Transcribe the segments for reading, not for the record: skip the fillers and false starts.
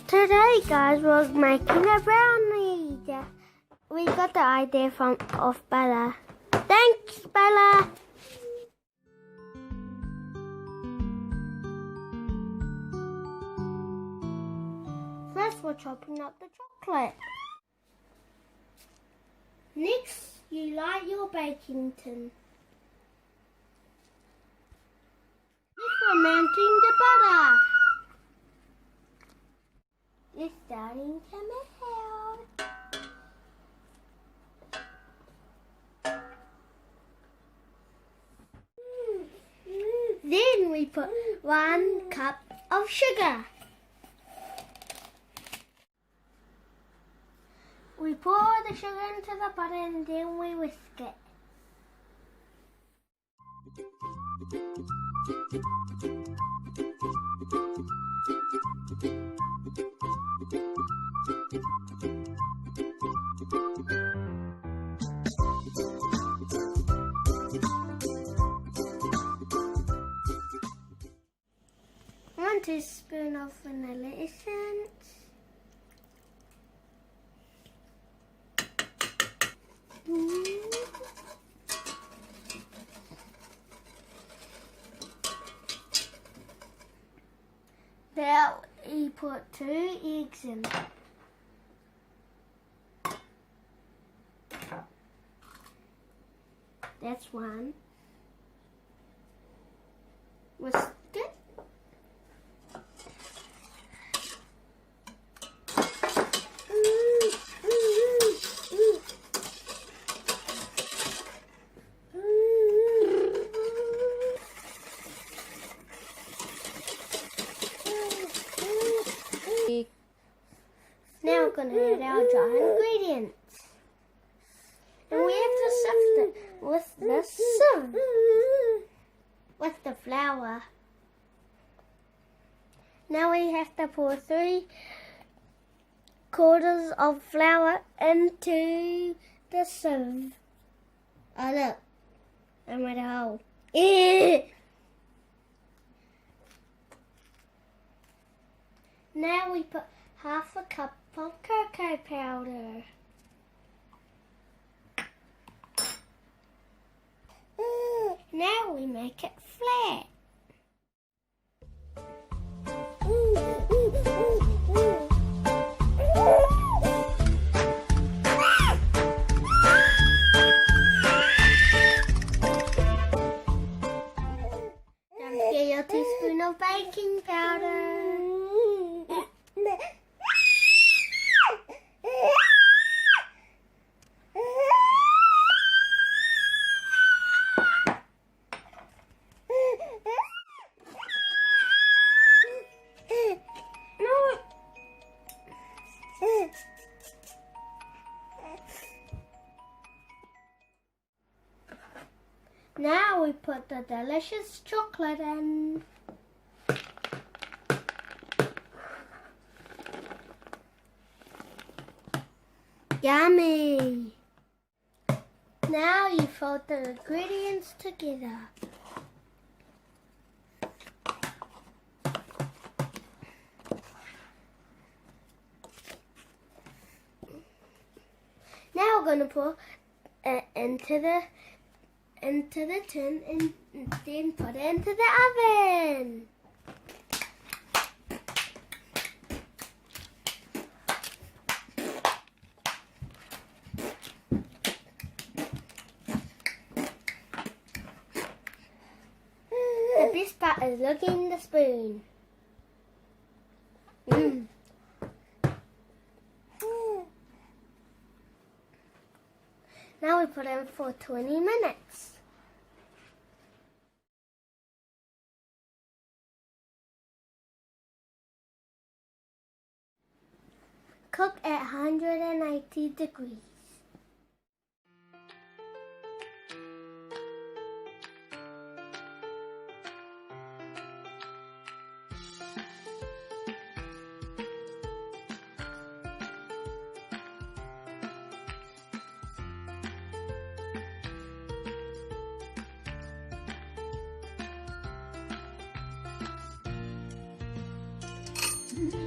Today, guys, we're making a brownie. We got the idea of Bella. Thanks, Bella. First, we're chopping up the chocolate. Next, you light your baking tin. Next, we're melting the butter. It's starting to melt. Then we put 1 cup of sugar. We pour the sugar into the butter and then we whisk it. One teaspoon of vanilla essence. Now we put 2 eggs in. That's 1. Whisk it. Now we're going to add our dry ingredients. And we have to sift it with the sieve, with the flour. Now we have to pour 3/4 of flour into the sieve. Oh look, I made a hole. Now we put 1/2 cup of cocoa powder. Now we make it flat. Don't forget your teaspoon of baking powder. Now we put the delicious chocolate in. Yummy! Now you fold the ingredients together. Now we're going to pour it into the tin and then put it into the oven. The best part is looking at the spoon. Now we put it in for 20 minutes. Cook at 180 degrees.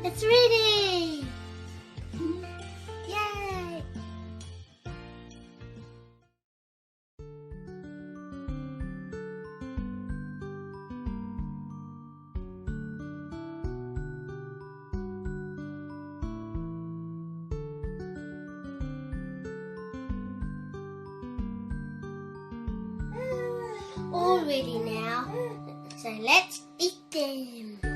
It's ready! all ready now. So let's eat them.